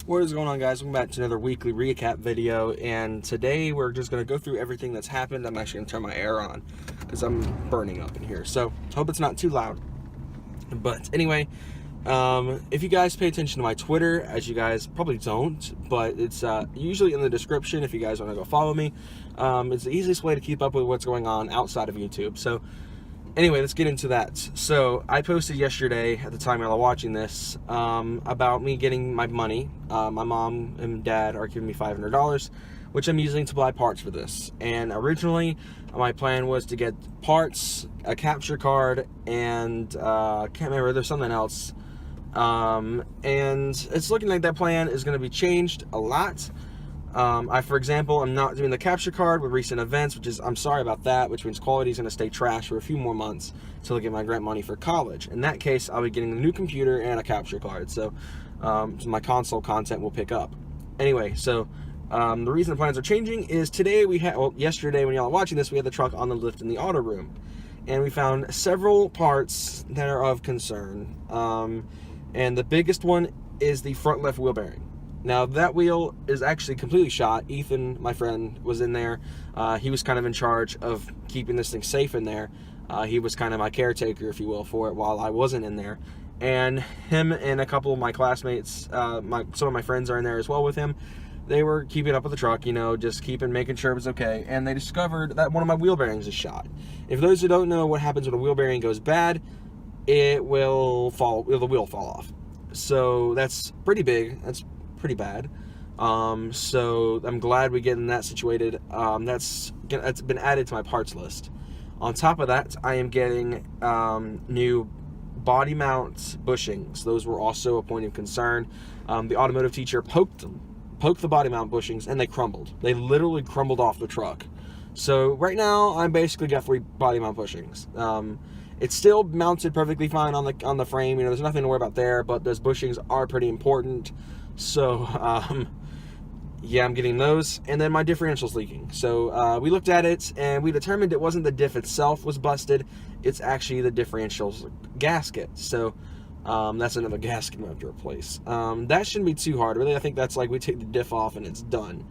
What is going on, guys? Welcome back to another weekly recap video, and today we're just going to go through everything that's happened. I'm actually going to turn my air on because I'm burning up in here, so hope it's not too loud. But anyway, if you guys pay attention to my Twitter, as you guys probably don't, but it's usually in the description if you guys want to go follow me. It's the easiest way to keep up with what's going on outside of YouTube. So anyway, let's get into that. So I posted yesterday, at the time y'all are watching this, about me getting my money. My mom and dad are giving me $500, which I'm using to buy parts for this. And originally, my plan was to get parts, a capture card, and I can't remember, there's something else. And it's looking like that plan is going to be changed a lot. For example, I'm not doing the capture card with recent events, which is, I'm sorry about that, which means quality is going to stay trash for a few more months until I get my grant money for college. In that case, I'll be getting a new computer and a capture card, so my console content will pick up. Anyway, so the reason the plans are changing is today yesterday when y'all are watching this, we had the truck on the lift in the auto room, and we found several parts that are of concern. And the biggest one is the front left wheel bearing. Now, that wheel is actually completely shot. Ethan, my friend, was in there. He was kind of in charge of keeping this thing safe in there. He was kind of my caretaker, if you will, for it while I wasn't in there. And him and a couple of my classmates, some of my friends are in there as well with him. They were keeping up with the truck, just making sure it was okay. And they discovered that one of my wheel bearings is shot. If those who don't know what happens when a wheel bearing goes bad, the wheel will fall off. So that's pretty big. That's pretty bad. So I'm glad we're getting that situated. That's been added to my parts list. On top of that, I am getting new body mount bushings. Those were also a point of concern. The automotive teacher poked the body mount bushings, and they crumbled. They literally crumbled off the truck. So right now, I'm basically got 3 body mount bushings. It's still mounted perfectly fine on the frame. There's nothing to worry about there, but those bushings are pretty important. So, yeah, I'm getting those. And then my differential's leaking. So, we looked at it, and we determined it wasn't the diff itself was busted. It's actually the differential's gasket. So, that's another gasket we have to replace. That shouldn't be too hard. Really, I think that's like we take the diff off and it's done.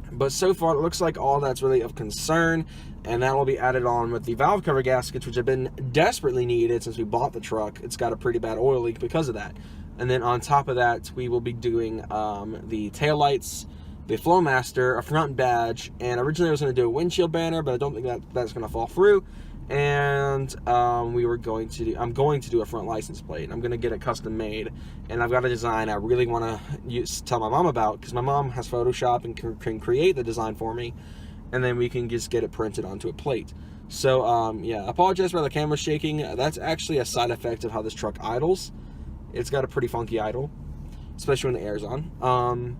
But so far, it looks like all that's really of concern, and that will be added on with the valve cover gaskets, which have been desperately needed since we bought the truck. It's got a pretty bad oil leak because of that. And then on top of that, we will be doing the taillights, the Flowmaster, a front badge, and originally I was going to do a windshield banner, but I don't think that's going to fall through. And I'm going to do a front license plate. I'm going to get it custom made, and I've got a design I really want to tell my mom about, because my mom has Photoshop and can create the design for me, and then we can just get it printed onto a plate. So yeah, I apologize for the camera shaking. That's actually a side effect of how this truck idles. It's got a pretty funky idle, especially when the air's on.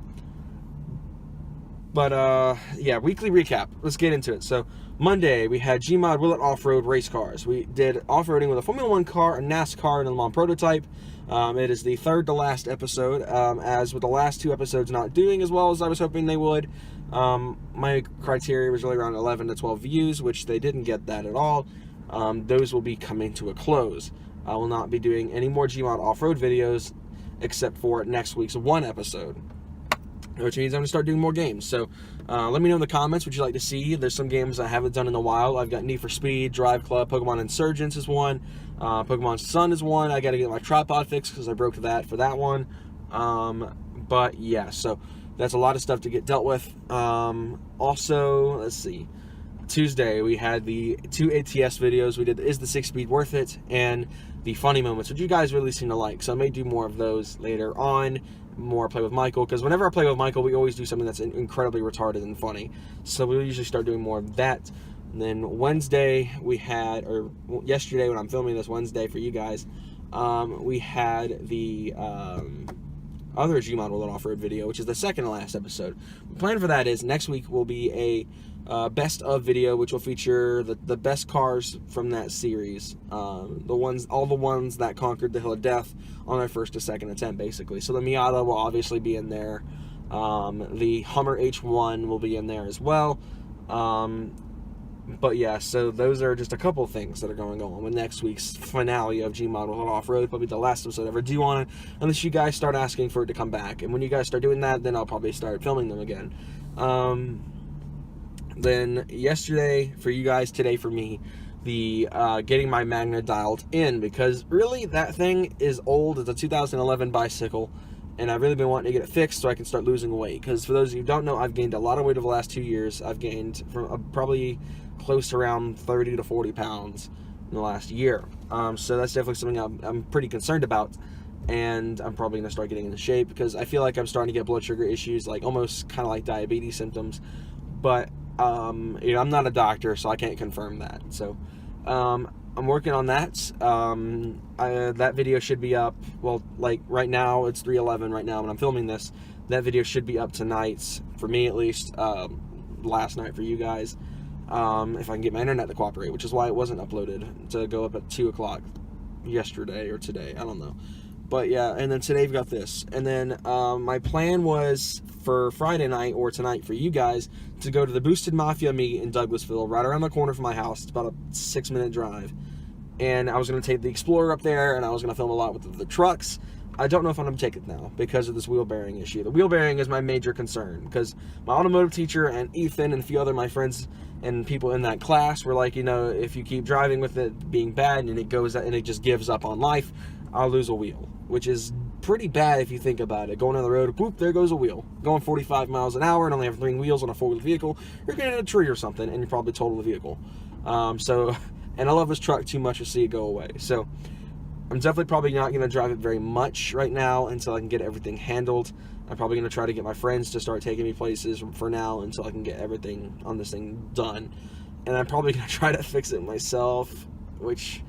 Yeah, weekly recap. Let's get into it. So Monday, we had Gmod Will It Off-Road race cars. We did off-roading with a Formula 1 car, a NASCAR, and a Le Mans prototype. It is the third to last episode, as with the last 2 episodes not doing as well as I was hoping they would. My criteria was really around 11 to 12 views, which they didn't get that at all. Those will be coming to a close. I will not be doing any more Gmod off-road videos except for next week's 1 episode, which means I'm going to start doing more games. So let me know in the comments what you'd like to see. There's some games I haven't done in a while. I've got Need for Speed, Drive Club, Pokemon Insurgents is one, Pokemon Sun is one. I got to get my tripod fixed because I broke that for that one. But yeah, so that's a lot of stuff to get dealt with. Also, let's see. Tuesday, we had the 2 ATS videos. We did Is the 6-Speed Worth It? And the funny moments, which you guys really seem to like. So I may do more of those later on. More play with Michael, because whenever I play with Michael, we always do something that's incredibly retarded and funny. So we'll usually start doing more of that. And then Wednesday, yesterday when I'm filming this Wednesday for you guys, we had the other Gmod Will It Off-Road video, which is the second to last episode. The plan for that is next week will be a best of video, which will feature the best cars from that series, all the ones that conquered the Hill of Death on their first to second attempt, basically. So the Miata will obviously be in there. The Hummer H1 will be in there as well. But yeah, so those are just a couple things that are going on with next week's finale of G-Model Off-Road, probably the last episode I ever do on it, unless you guys start asking for it to come back. And when you guys start doing that, then I'll probably start filming them again. Then yesterday for you guys, today for me, the getting my Magna dialed in, because really that thing is old. It's a 2011 bicycle, and I've really been wanting to get it fixed so I can start losing weight. Because for those of you who don't know, I've gained a lot of weight over the last 2 years. I've gained from probably close to around 30 to 40 pounds in the last year. So that's definitely something I'm pretty concerned about, and I'm probably going to start getting into shape, because I feel like I'm starting to get blood sugar issues, like almost kind of like diabetes symptoms. But you know, I'm not a doctor, so I can't confirm that. So I'm working on that. That video should be up, well, like right now it's 3:11 right now when I'm filming this. That video should be up tonight, for me at least, last night for you guys, if I can get my internet to cooperate, which is why it wasn't uploaded to go up at 2 o'clock yesterday or today, I don't know. But yeah, and then today we've got this. And then my plan was for Friday night, or tonight for you guys, to go to the Boosted Mafia meet in Douglasville, right around the corner from my house. It's about a 6-minute drive. And I was going to take the Explorer up there, and I was going to film a lot with the trucks. I don't know if I'm going to take it now because of this wheel bearing issue. The wheel bearing is my major concern, because my automotive teacher and Ethan and a few other my friends and people in that class were like, you know, if you keep driving with it being bad and it goes and it just gives up on life, I'll lose a wheel, which is pretty bad if you think about it. Going down the road, whoop, there goes a wheel. Going 45 miles an hour and only having 3 wheels on a 4-wheel vehicle, you're going to hit a tree or something, and you probably total the vehicle. And I love this truck too much to see it go away. So I'm definitely probably not going to drive it very much right now until I can get everything handled. I'm probably going to try to get my friends to start taking me places for now until I can get everything on this thing done. And I'm probably going to try to fix it myself, which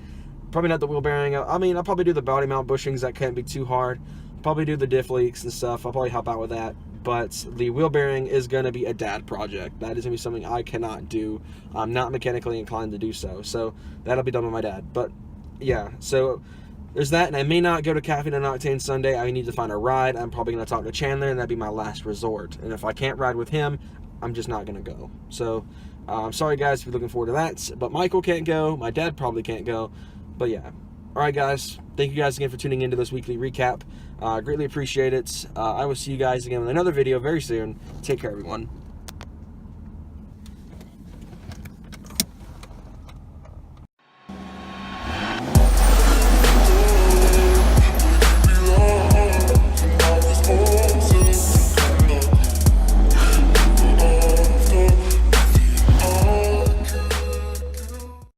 probably not the wheel bearing. I mean, I'll probably do the body mount bushings. That can't be too hard. Probably do the diff leaks and stuff. I'll probably help out with that. But the wheel bearing is going to be a dad project. That is going to be something I cannot do. I'm not mechanically inclined to do so. So that'll be done with my dad. But yeah, so there's that. And I may not go to Caffeine and Octane Sunday. I need to find a ride. I'm probably going to talk to Chandler, and that'd be my last resort. And if I can't ride with him, I'm just not going to go. So I'm sorry, guys, if you're looking forward to that. But Michael can't go. My dad probably can't go. But yeah. Alright, guys. Thank you guys again for tuning into this weekly recap. Greatly appreciate it. I will see you guys again with another video very soon. Take care, everyone.